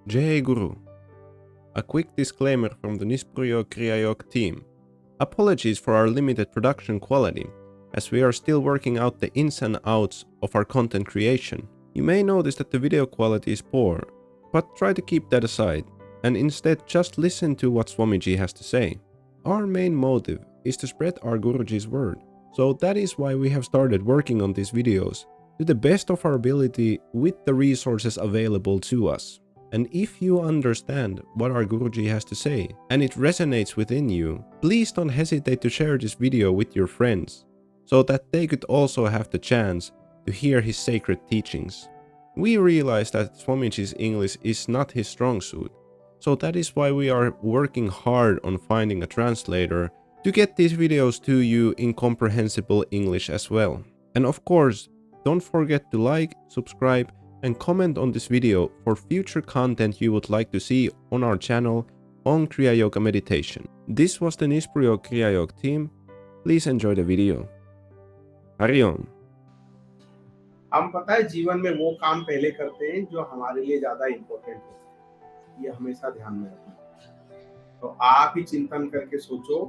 Jai Guru. A quick disclaimer from the Nispruhyogkriyayog team. Apologies for our limited production quality, as we are still working out the ins and outs of our content creation. You may notice that the video quality is poor, but try to keep that aside, and instead just listen to what Swamiji has to say. Our main motive is to spread our Guruji's word, so that is why we have started working on these videos to the best of our ability with the resources available to us. And if you understand what our Guruji has to say and it resonates within you, please don't hesitate to share this video with your friends so that they could also have the chance to hear his sacred teachings. We realize that Swamiji's English is not his strong suit, so that is why we are working hard on finding a translator to get these videos to you in comprehensible English as well. And of course, don't forget to like, subscribe, and comment on this video for future content you would like to see on our channel on Kriyayoga meditation. This was the Nispruhyogkriyayog team. Please enjoy the video. HARIOM. हम पता है जीवन में वो काम पहले करते हैं जो हमारे लिए ज्यादा इम्पोर्टेंट होता है, ये हमेशा ध्यान में रखना। तो आप ही चिंतन करके सोचो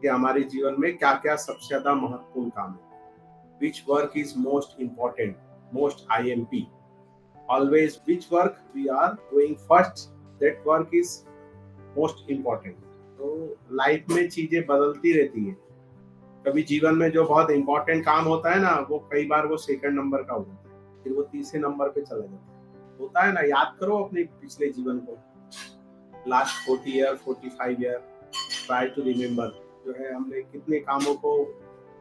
कि हमारे जीवन में क्या क्या सबसे ज्यादा महत्वपूर्ण काम है। Which work is most important? Most IMP. Always which work we are doing first, that work is most important. तो लाइफ में चीजें बदलती रहती है। कभी जीवन में जो बहुत इम्पोर्टेंट काम होता है ना, वो कई बार वो सेकंड नंबर का हो जाता है, फिर वो तीसरे नंबर पे चला जाता है। होता है ना, याद करो अपने पिछले जीवन को, last 40 year 45 year, try to remember जो है हमने कितने कामों को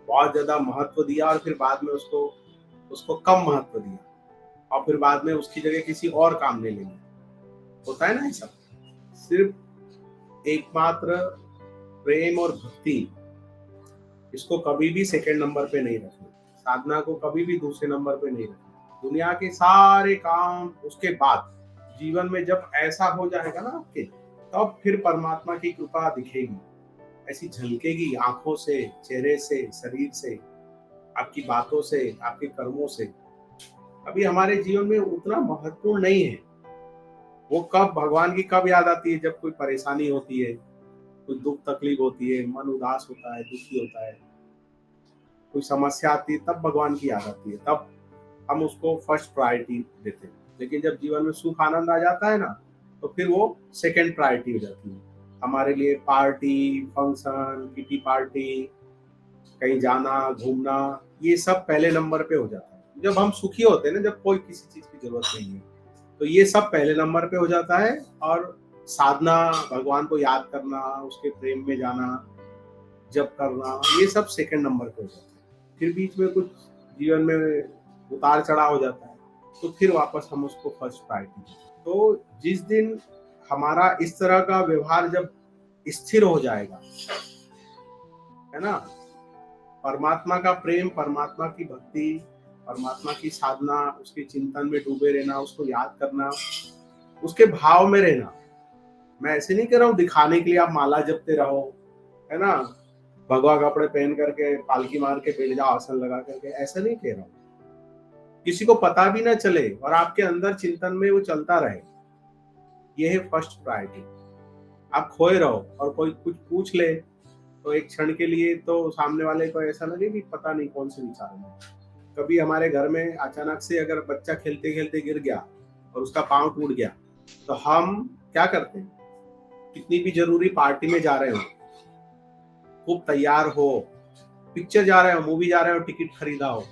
बहुत ज्यादा महत्व दिया और फिर बाद में उसको कम महत्व दिया और फिर बाद में उसकी जगह किसी और काम ले लेंगे। होता है ना ये सब। सिर्फ एकमात्र प्रेम और भक्ति, इसको कभी भी सेकंड नंबर पे नहीं रखना, साधना को कभी भी दूसरे नंबर पे नहीं रखना। दुनिया के सारे काम उसके बाद, जीवन में जब ऐसा हो जाएगा ना आपके, तब फिर परमात्मा की कृपा दिखेगी, ऐसी झलकेगी आंखों से, चेहरे से, शरीर से, आपकी बातों से, आपके कर्मों से। अभी हमारे जीवन में उतना महत्वपूर्ण नहीं है। वो कब भगवान की कब याद आती है? जब कोई परेशानी होती है, कोई दुख तकलीफ होती है, मन उदास होता है, दुखी होता है, कोई समस्या आती है, तब भगवान की याद आती है, तब हम उसको फर्स्ट प्रायोरिटी देते हैं। लेकिन जब जीवन में सुख आनंद आ जाता है ना, तो फिर वो सेकंड प्रायोरिटी हो जाती है। हमारे लिए पार्टी, फंक्शन, किटी पार्टी, कहीं जाना, घूमना, ये सब पहले नंबर पे हो जाता है। जब हम सुखी होते हैं ना, जब कोई किसी चीज की जरूरत नहीं है, तो ये सब पहले नंबर पे हो जाता है। और साधना, भगवान को याद करना, उसके प्रेम में जाना, जप करना, ये सब सेकंड नंबर पे हो जाता है। फिर बीच में कुछ जीवन में उतार चढ़ाव हो जाता है, तो फिर वापस हम उसको फर्स्ट प्रायोरिटी देते हैं। तो जिस दिन हमारा इस तरह का व्यवहार जब स्थिर हो जाएगा, है ना, परमात्मा का प्रेम, परमात्मा की भक्ति, परमात्मा की साधना, उसके चिंतन में डूबे रहना, उसको याद करना, उसके भाव में रहना। मैं ऐसे नहीं कह रहा हूँ दिखाने के लिए आप माला जपते रहो, है ना, भगवा कपड़े पहन करके पालकी मार के बैठ जाओ आसन लगा करके, ऐसा नहीं कह रहा हूँ। किसी को पता भी ना चले और आपके अंदर चिंतन में वो चलता रहे, ये है फर्स्ट प्रायोरिटी। आप खोए रहो और कोई कुछ पूछ ले तो एक क्षण के लिए तो सामने वाले को ऐसा लगे कि पता नहीं कौन से विचार में। कभी हमारे घर में अचानक से अगर बच्चा खेलते खेलते गिर गया और उसका पांव टूट गया, तो हम क्या करते हैं? कितनी भी जरूरी पार्टी में जा रहे हो, खूब तैयार हो, पिक्चर जा रहे हो, मूवी जा रहे हो, टिकट खरीदा हो,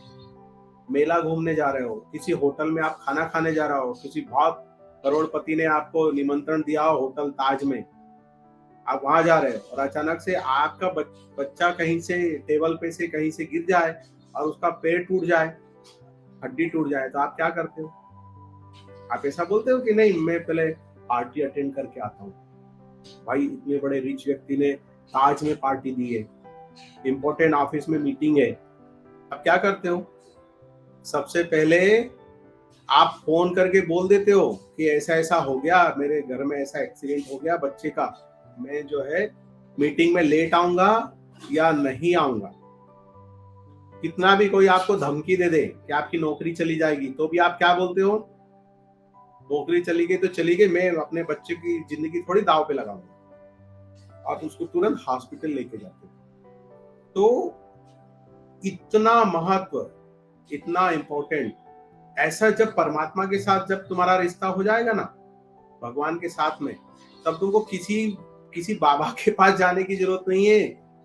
मेला घूमने जा रहे हो, किसी होटल में आप खाना खाने जा रहे हो, किसी बहुत करोड़पति ने आपको निमंत्रण दिया हो होटल ताज में, आप वहां जा रहे हो और अचानक से आपका बच्चा कहीं से टेबल पे से कहीं से गिर जाए और उसका पैर टूट जाए, हड्डी टूट जाए, तो आप क्या करते हो? आप ऐसा बोलते हो कि नहीं, मैं पहले पार्टी अटेंड करके आता हूँ। भाई, इतने बड़े रिच व्यक्ति ने ताज में पार्टी दी है, इंपॉर्टेंट ऑफिस में मीटिंग है, आप क्या करते हो? सबसे पहले आप फोन करके बोल देते हो कि ऐसा ऐसा हो गया, मेरे घर में ऐसा एक्सीडेंट हो गया बच्चे का, मैं जो है मीटिंग में लेट आऊंगा या नहीं आऊंगा। कितना भी कोई आपको धमकी दे दे कि आपकी नौकरी चली जाएगी, तो भी आप क्या बोलते हो? नौकरी चली गई तो चली गई, मैं अपने बच्चे की जिंदगी थोड़ी दाव पे लगाऊंगा। आप उसको तुरंत हॉस्पिटल लेके जाते हो। तो इतना महत्व, इतना इम्पोर्टेंट, ऐसा जब परमात्मा के साथ जब तुम्हारा रिश्ता हो जाएगा ना, भगवान के साथ में, तब तुमको किसी किसी बाबा के पास जाने की जरूरत नहीं है,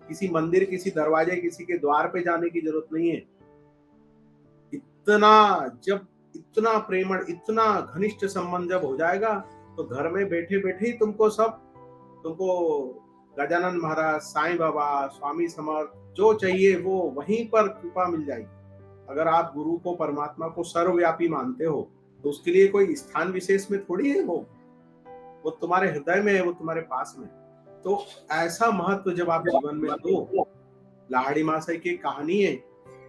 किसी मंदिर, किसी दरवाजे, किसी के द्वार पे जाने की जरूरत नहीं है। इतना जब इतना प्रेमळ, इतना घनिष्ठ संबंध जब हो जाएगा, तो घर में बैठे बैठे ही तुमको गजानन महाराज, साईं बाबा, स्वामी समर्थ, जो चाहिए वो वहीं पर कृपा मिल जाएगी। अगर आप गुरु को, परमात्मा को सर्वव्यापी मानते हो, तो उसके लिए कोई स्थान विशेष में थोड़ी है, वो तुम्हारे हृदय में है, वो तुम्हारे पास में। तो ऐसा महत्व जब आप जीवन में दो, लाहड़ी महाशय की कहानी है।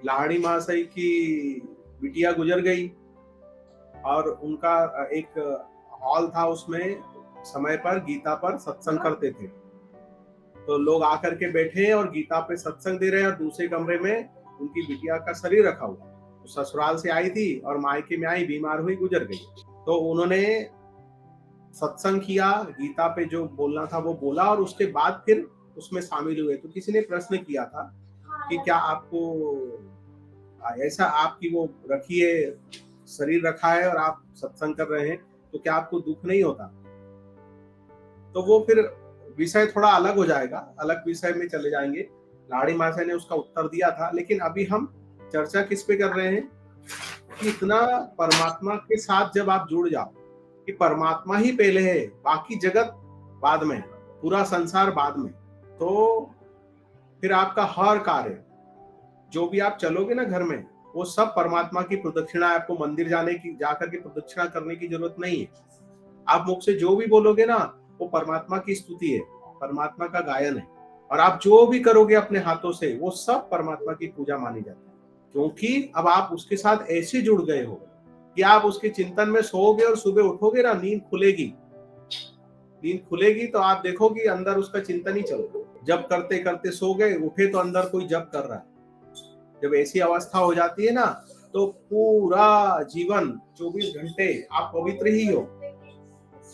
लाहड़ी महाशय की बिटिया गुजर गई और उनका एक हॉल था, उसमें समय पर गीता पर सत्संग करते थे। तो लोग आकर के बैठे और गीता पे सत्संग दे रहे हैं, और दूसरे कमरे में उनकी बिटिया का शरीर रखा हुआ। तो ससुराल से आई थी और मायके में आई, बीमार हुई, गुजर गई। तो उन्होंने सत्संग किया, गीता पे जो बोलना था वो बोला, और उसके बाद फिर उसमें शामिल हुए। तो किसी ने प्रश्न किया था कि क्या आपको ऐसा, आपकी वो रखी है, शरीर रखा है और आप सत्संग कर रहे हैं, तो क्या आपको दुख नहीं होता? तो वो फिर विषय थोड़ा अलग हो जाएगा, अलग विषय में चले जाएंगे। लाहड़ी महाशय ने उसका उत्तर दिया था, लेकिन अभी हम चर्चा किस पे कर रहे हैं कि इतना परमात्मा के साथ जब आप जुड़ जाओ कि परमात्मा ही पहले है, बाकी जगत बाद में, पूरा संसार बाद में, तो फिर आपका हर कार्य, जो भी आप चलोगे ना घर में, वो सब परमात्मा की प्रदक्षिणा है। आपको मंदिर जाकर के प्रदक्षिणा करने की जरूरत नहीं है। आप मुख से जो भी बोलोगे ना, वो परमात्मा की स्तुति है, परमात्मा का गायन है। और आप जो भी करोगे अपने हाथों से, वो सब परमात्मा की पूजा मानी जाती है, क्योंकि अब आप उसके साथ ऐसे जुड़ गए हो कि आप उसके चिंतन में सोओगे और सुबह उठोगे ना, नींद खुलेगी तो आप देखोगे अंदर उसका चिंतन ही चल रहा है। जब करते करते सो गए, उठे तो अंदर कोई जप कर रहा है। जब ऐसी अवस्था हो जाती है ना, तो पूरा जीवन 24 घंटे आप पवित्र ही हो,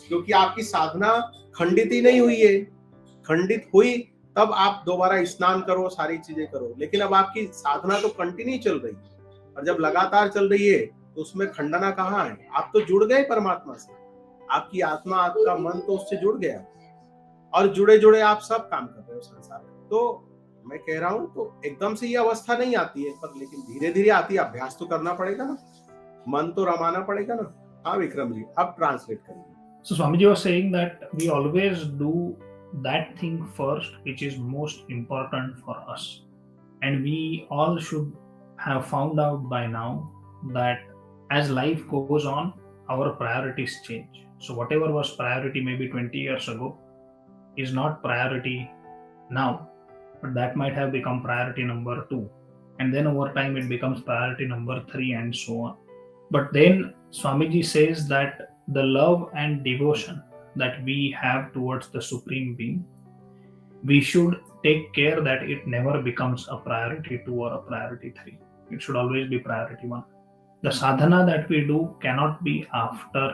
क्योंकि आपकी साधना खंडित ही नहीं हुई है। खंडित हुई तब आप दोबारा स्नान करो, सारी चीजें करो, लेकिन अब आपकी साधना तो कंटिन्यू चल रही है, और जब लगातार चल रही है तो उसमें खंडना कहाँ है? आप तो जुड़ गए परमात्मा से, आपकी आत्मा, आपका मन तो उससे जुड़ गया, और जुड़े जुड़े आप सब काम कर रहे हो संसार में। तो मैं कह रहा हूँ, तो एकदम से ये अवस्था नहीं आती है, पर लेकिन धीरे धीरे आती है। अभ्यास तो करना पड़ेगा ना, मन तो रमाना पड़ेगा ना। हाँ विक्रम जी, अब ट्रांसलेट करिए। So Swamiji was saying that we always do that thing first which is most important for us, and we all should have found out by now that as life goes on, our priorities change. So whatever was priority maybe 20 years ago is not priority now, but that might have become priority number 2, and then over time it becomes priority number 3, and so on. But then Swamiji says that the love and devotion that we have towards the Supreme Being, we should take care that it never becomes a priority 2 or a priority 3. It should always be priority 1. The sadhana that we do cannot be after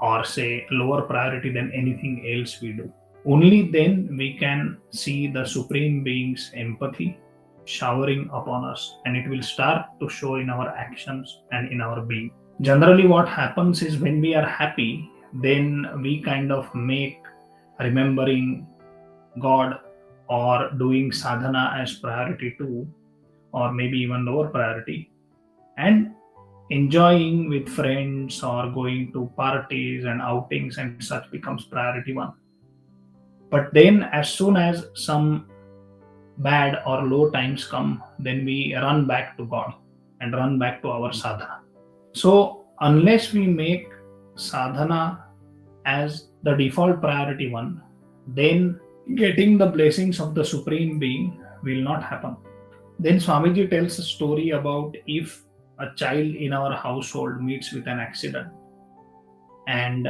or say lower priority than anything else we do. Only then we can see the Supreme Being's empathy showering upon us, and it will start to show in our actions and in our being. Generally what happens is when we are happy, then we kind of make remembering God or doing sadhana as priority 2 or maybe even lower priority, and enjoying with friends or going to parties and outings and such becomes priority 1. But then as soon as some bad or low times come, then we run back to God and run back to our sadhana. So unless we make sadhana as the default priority 1, then getting the blessings of the Supreme Being will not happen. Then Swamiji tells a story about if a child in our household meets with an accident and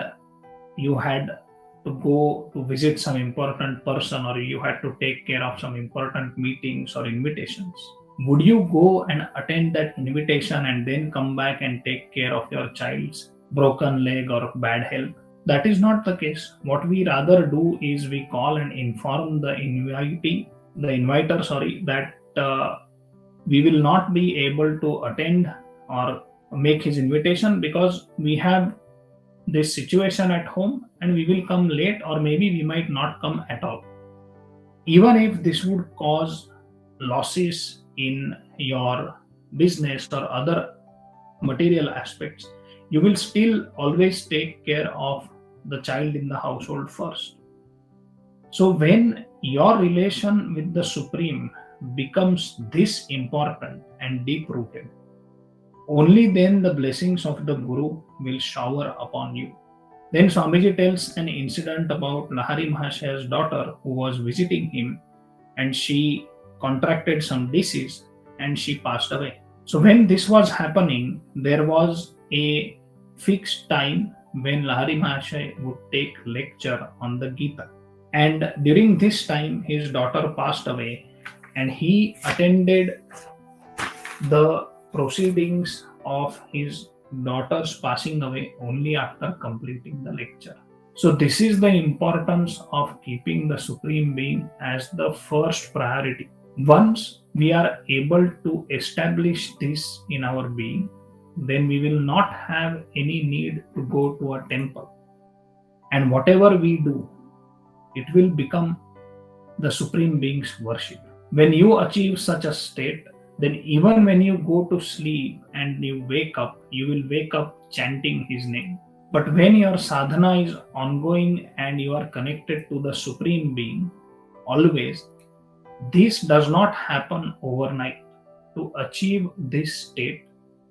you had to go to visit some important person, or you had to take care of some important meetings or invitations. Would you go and attend that invitation and then come back and take care of your child's broken leg or bad health. That is not the case. What we rather do is we call and inform the inviter, that we will not be able to attend or make his invitation because we have this situation at home and we will come late, or maybe we might not come at all. Even if this would cause losses in your business or other material aspects, you will still always take care of the child in the household first. So, when your relation with the Supreme becomes this important and deep rooted, only then the blessings of the Guru will shower upon you. Then Swamiji tells an incident about Lahari Mahashaya's daughter who was visiting him, and she contracted some disease and she passed away. So when this was happening, there was a fixed time when Lahari Mahashaya would take lecture on the Gita. And during this time, his daughter passed away, and he attended the proceedings of his daughter's passing away only after completing the lecture. So, this is the importance of keeping the Supreme Being as the first priority. Once we are able to establish this in our being, then we will not have any need to go to a temple. And whatever we do, it will become the Supreme Being's worship. When you achieve such a state, then even when you go to sleep and you wake up, you will wake up chanting his name. But when your sadhana is ongoing and you are connected to the Supreme Being, always, this does not happen overnight. To achieve this state,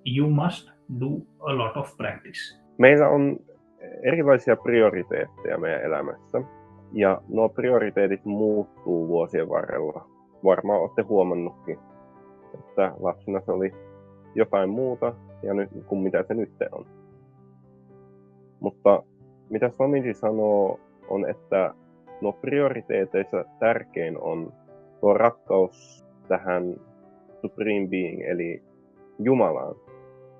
you must do a lot of practice. Meillä on erilaisia prioriteetteja meidän elämässä, ja nuo prioriteetit muuttuu vuosien varrella. Varmaan olette huomannutkin, että lapsena se oli jotain muuta ja nyt, kuin mitä se nyt on. Mutta mitä Swamiji sanoo on, että nuo prioriteeteissa tärkein on tuo rakkaus tähän Supreme Being eli Jumalaan.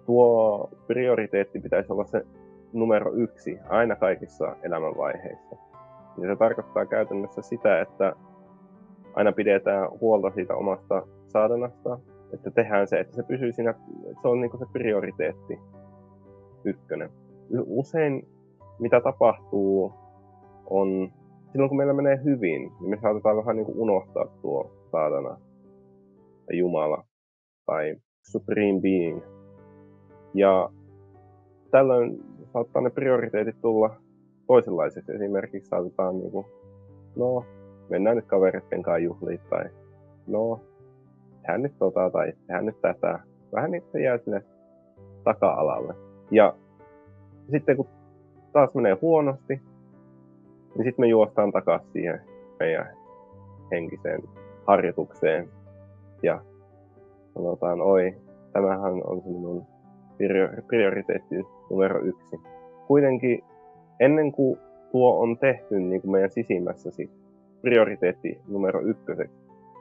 Tuo prioriteetti pitäisi olla se numero 1 aina kaikissa elämänvaiheissa. Ja se tarkoittaa käytännössä sitä, että aina pidetään huolta siitä omasta sadhanasta, että tehdään se, että se pysyy siinä, että se on niin kuin se prioriteetti 1. Usein mitä tapahtuu on, silloin kun meillä menee hyvin, niin me saatetaan vähän niin kuin unohtaa tuo sadhana tai Jumala tai Supreme Being. Ja tällöin saattaa ne prioriteetit tulla toisenlaiseksi. Esimerkiksi saatetaan niin kuin, mennään nyt kavereiden kanssa juhliin tai tehdään nyt tai tehdään nyt tätä. Vähän niin se jää sinne taka-alalle. Ja sitten kun taas menee huonosti, niin sitten me juostaan takaisin siihen meidän henkiseen harjoitukseen. Ja sanotaan, tämähän on se minun prioriteetti numero 1. Kuitenkin ennen kuin tuo on tehty niin kuin meidän sisimmässäsi prioriteetti numero 1,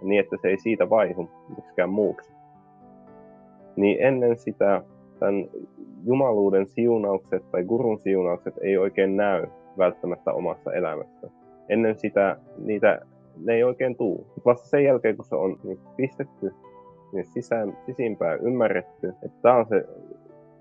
niin että se ei siitä vaihu miksikään muuksi, niin ennen sitä tämän jumaluuden siunaukset tai gurun siunaukset ei oikein näy välttämättä omassa elämässä. Ennen sitä ne ei oikein tule. Vasta sen jälkeen, kun se on pistetty niin sisimpään ymmärretty, että tämä on se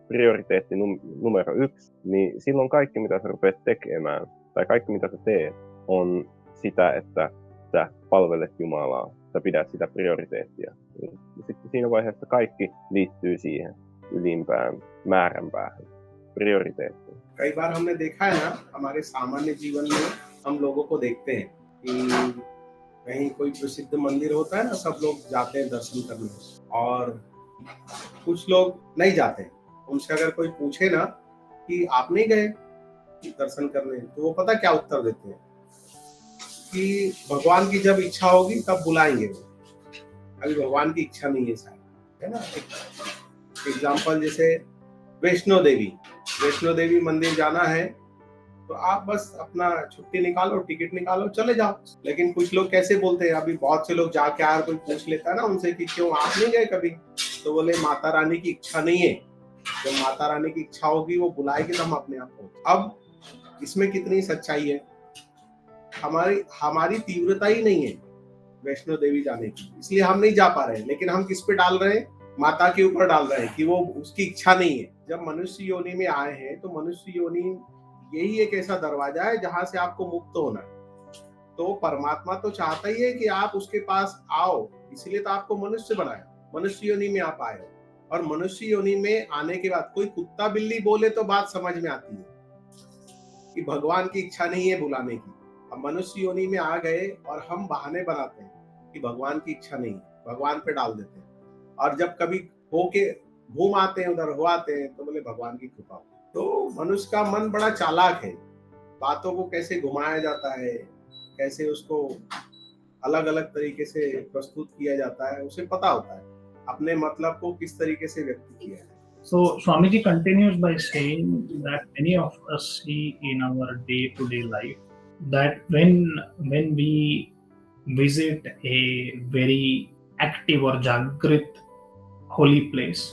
prioriteetti numero 1, niin silloin kaikki mitä sä rupeat tekemään tai kaikki mitä sä teet on sitä, että sä palvelet Jumalaa, sä pidät sitä prioriteettia. Ja sitten siinä vaiheessa kaikki liittyy siihen ylimpään määränpäähän, prioriteettiin. कई बार हमने देखा है ना, हमारे सामान्य जीवन में हम लोगों को देखते हैं कि कहीं कोई प्रसिद्ध मंदिर होता है ना, सब लोग जाते हैं दर्शन करने और कुछ लोग नहीं जाते। उनसे अगर कोई पूछे ना कि आप नहीं गए दर्शन करने, तो वो पता क्या उत्तर देते हैं कि भगवान की जब इच्छा होगी तब बुलाएंगे वो, अभी भगवान की इच्छा नहीं है शायद, है ना। एग्जाम्पल जैसे वैष्णो देवी मंदिर जाना है तो आप बस अपना छुट्टी निकालो, टिकट निकालो, चले जाओ। लेकिन कुछ लोग कैसे बोलते हैं, अभी बहुत से लोग जाके आए, कोई पूछ लेता है ना उनसे कि क्यों आप नहीं गए कभी, तो बोले माता रानी की इच्छा नहीं है, जब माता रानी की इच्छा होगी वो बुलाएगी तो हम अपने आप पहुंचे। अब इसमें कितनी सच्चाई है, हमारी तीव्रता ही नहीं है वैष्णो देवी जाने की, इसलिए हम नहीं जा पा रहे हैं। लेकिन हम किस पे डाल रहे हैं, माता के ऊपर डाल रहे हैं कि वो उसकी इच्छा नहीं है। जब मनुष्य योनि में आए हैं तो मनुष्य योनि यही एक ऐसा दरवाजा है जहां से आपको मुक्त होना है। तो परमात्मा तो चाहता ही है कि आप उसके पास आओ, इसलिए तो आपको मनुष्य बनाया, मनुष्य योनि में आप आए। और मनुष्य योनि में आने के बाद कोई कुत्ता बिल्ली बोले तो बात समझ में आती है कि भगवान की इच्छा नहीं है बुलाने की। अब मनुष्य योनि में आ गए और हम बहाने बनाते हैं कि भगवान की इच्छा नहीं है, भगवान पे डाल देते हैं। और जब कभी होके घूम आते हैं, उधर हो आते हैं, तो बोले भगवान की कृपा। तो मनुष्य का मन बड़ा चालाक है, बातों को कैसे घुमाया जाता है, कैसे उसको अलग अलग तरीके से प्रस्तुत किया जाता है, उसे पता होता है अपने मतलब को किस तरीके से व्यक्त किया है। So Swamiji continues by saying that many of us see in our day-to-day life that when we visit a very active or Jagrit holy place,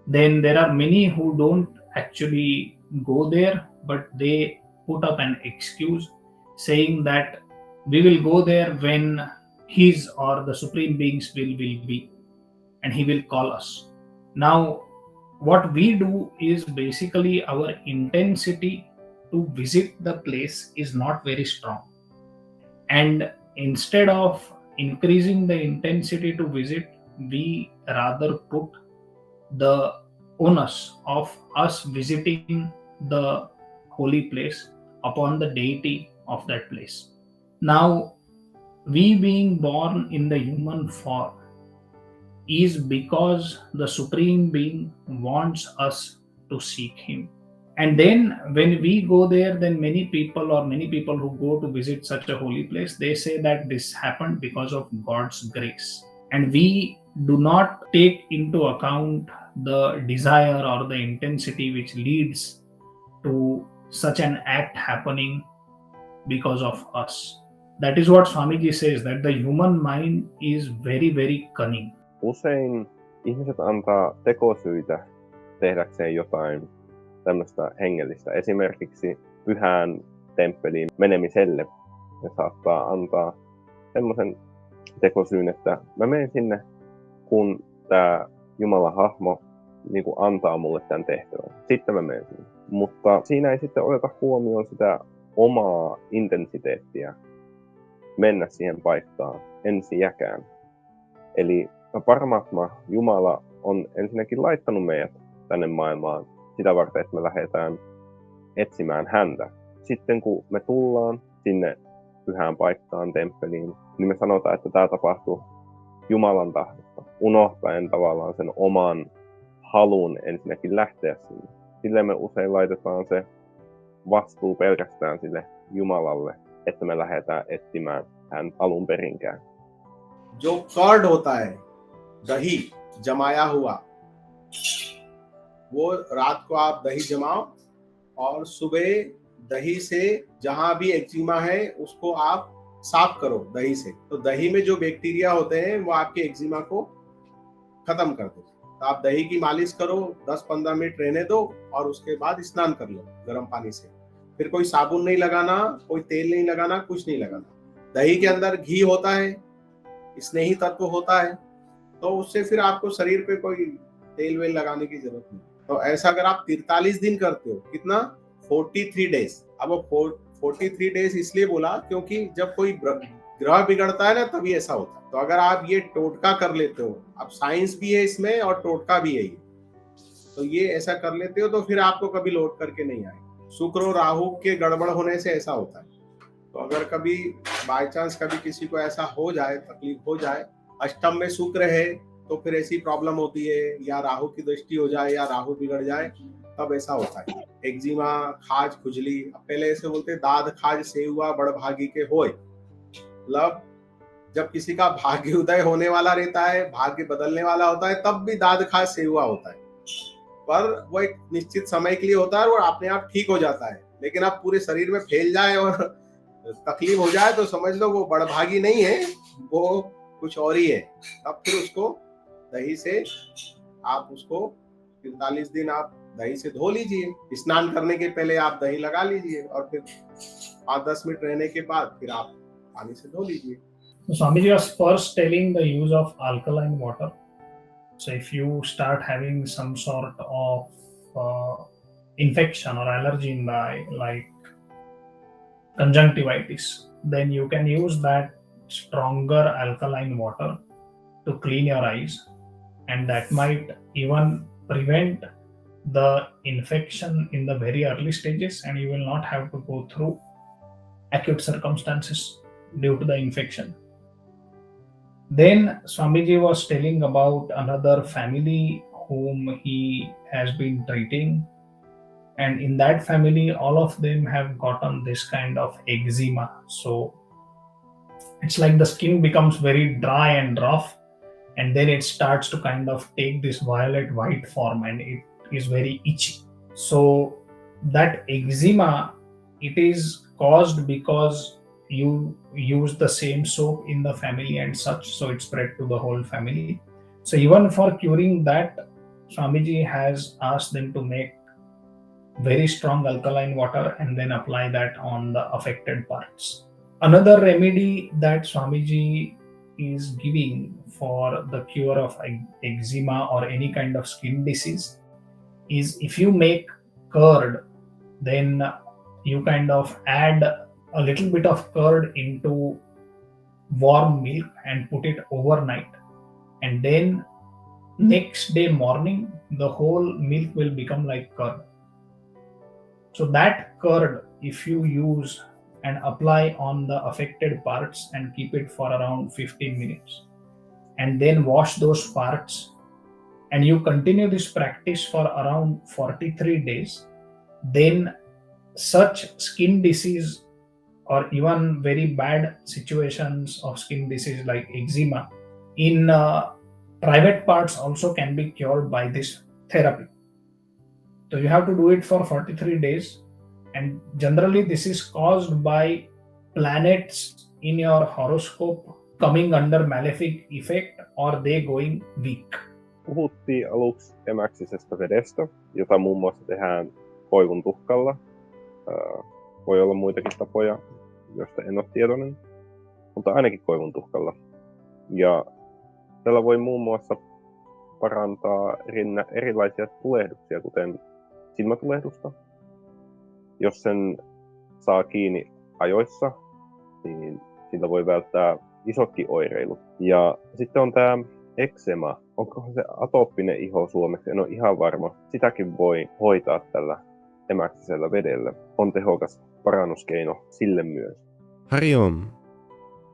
then there are many who don't actually go there, but they put up an excuse saying that we will go there when his or the supreme beings will be and he will call us. Now what we do is basically our intensity to visit the place is not very strong, and instead of increasing the intensity to visit, we rather put the onus of us visiting the holy place upon the deity of that place. Now, we being born in the human form is because the Supreme Being wants us to seek Him. And then when we go there, then many people who go to visit such a holy place, they say that this happened because of God's grace. And we do not take into account the desire or the intensity which leads to such an act happening because of us. That is what Swamiji says, that the human mind is very, very cunning. Usein ihmiset antaa tekosyitä tehdäkseen jotain tämmöistä hengellistä. Esimerkiksi pyhään temppeliin menemiselle ne saattaa antaa semmoisen tekosyyn, että mä menen sinne, kun tää Jumalan hahmo niin kuin antaa mulle tämän tehtävän. Sitten mä menen sinne. Mutta siinä ei sitten oteta huomioon sitä omaa intensiteettiä mennä siihen paikkaan ensiäkään. Eli Paramatma, Jumala, on ensinnäkin laittanut meidät tänne maailmaan sitä varten, että me lähdetään etsimään häntä. Sitten kun me tullaan sinne pyhään paikkaan, temppeliin, niin me sanotaan, että tämä tapahtuu Jumalan tahdosta, unohtaen tavallaan sen oman halun ensinnäkin lähteä sinne. Silleen me usein laitetaan se vastuu pelkästään sille Jumalalle, että me lähdetään etsimään hän alun perinkään. जो curd होता है, दही जमाया हुआ, वो रात को आप दही जमाओ और सुबह दही से जहां भी एक्जिमा है उसको आप साफ करो दही से। तो दही में जो बैक्टीरिया होते हैं वो आपके एक्जिमा को खत्म कर देते हैं। तो आप दही की मालिश करो, 10-15 मिनट रहने दो और उसके बाद स्नान कर लो गर्म पानी से। फिर कोई साबुन नहीं लगाना, कोई तेल नहीं लगाना, कुछ नहीं लगाना। दही के अंदर घी होता है, स्नेही तत्व होता है, तो उससे फिर आपको शरीर पे कोई तेल वेल लगाने की जरूरत नहीं। तो ऐसा अगर आप 43 दिन करते हो, कितना 43 डेज। अब वो 43 डेज इसलिए बोला क्योंकि जब कोई ग्रह बिगड़ता है ना तभी ऐसा होता है। तो अगर आप ये टोटका कर लेते हो, अब साइंस भी है इसमें और टोटका भी है ये, तो ये ऐसा कर लेते हो तो फिर आपको कभी लौट करके नहीं आएगा। शुक्र और राहु के गड़बड़ होने से ऐसा होता है। तो अगर कभी बाय चांस कभी किसी को ऐसा हो जाए, तकलीफ हो जाए, अष्टम में शुक्र है तो फिर ऐसी प्रॉब्लम होती है, या राहु की दृष्टि हो जाए या राहु बिगड़ जाए तब ऐसा होता है। एक्जिमा, खाज, खुजली, पहले ऐसे बोलते दाद खाज से हुआ बड़ भागी के होए। मतलब जब किसी का भाग्य उदय होने वाला रहता है, भाग्य बदलने वाला होता है, तब भी दाद खाज से हुआ होता है, पर वो एक निश्चित समय के लिए होता है और अपने आप ठीक हो जाता है। लेकिन अब पूरे शरीर में फैल जाए और तकलीफ हो जाए तो समझ लो वो बड़भागी नहीं है, वो कुछ और ही है। तब फिर उसको दही से आप उसको 45 दिन आप दही से धो लीजिए, स्नान करने के पहले आप दही लगा लीजिए और फिर 5-10 मिनट रहने के बाद फिर आप पानी से धो लीजिए. So Swamiji was first telling the use of alkaline water. So if you start having some sort of infection or allergy in the eye, like conjunctivitis, then you can use that stronger alkaline water to clean your eyes, and that might even prevent the infection in the very early stages, and you will not have to go through acute circumstances due to the infection. Then Swamiji was telling about another family whom he has been treating, and in that family all of them have gotten this kind of eczema. So it's like the skin becomes very dry and rough, and then it starts to kind of take this violet white form, and it is very itchy. So that eczema, it is caused because you use the same soap in the family and such, so it spread to the whole family. So even for curing that, Swamiji has asked them to make very strong alkaline water and then apply that on the affected parts. Another remedy that Swamiji is giving for the cure of eczema or any kind of skin disease is, if you make curd, then you kind of add a little bit of curd into warm milk and put it overnight, and then next day morning the whole milk will become like curd. So that curd, if you use and apply on the affected parts and keep it for around 15 minutes, and then wash those parts, and you continue this practice for around 43 days, then such skin disease or even very bad situations of skin disease like eczema in private parts also can be cured by this therapy. So you have to do it for 43 days, and generally this is caused by planets in your horoscope coming under malefic effect or they going weak. Puhuttiin aluksi emäksisestä vedestä, jota muun muassa tehdään koivun tuhkalla. Voi olla muitakin tapoja, joista en ole tietoinen, mutta ainakin koivun tuhkalla. Ja tällä voi muun muassa parantaa erilaisia tulehduksia, kuten silmätulehdusta. Jos sen saa kiinni ajoissa, niin sillä voi välttää isotkin oireilut. Ja sitten on tämä eksema. Onko se atooppinen iho suomeksi? En ole ihan varma. Sitäkin voi hoitaa tällä emäksisellä vedellä. On tehokas parannuskeino sille myös. HARIOM.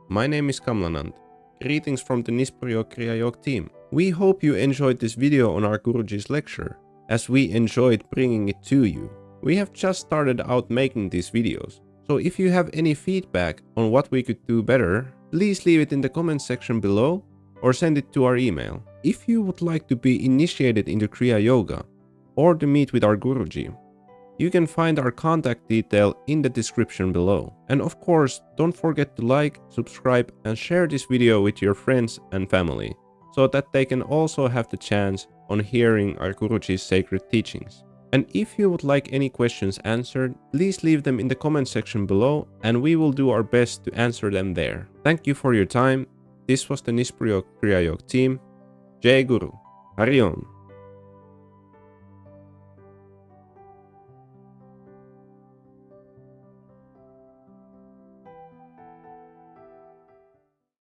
My name is Kamlanand. Greetings from the Nispruhyogkriyayog team. We hope you enjoyed this video on our Guruji's lecture, as we enjoyed bringing it to you. We have just started out making these videos, so if you have any feedback on what we could do better, please leave it in the comments section below or send it to our email. If you would like to be initiated into Kriyayoga or to meet with our Guruji, you can find our contact detail in the description below. And of course, don't forget to like, subscribe and share this video with your friends and family, so that they can also have the chance on hearing our Guruji's sacred teachings. And if you would like any questions answered, please leave them in the comment section below and we will do our best to answer them there. Thank you for your time. This was the Nispruhyogkriyayog team. Jai Guru. HARIOM.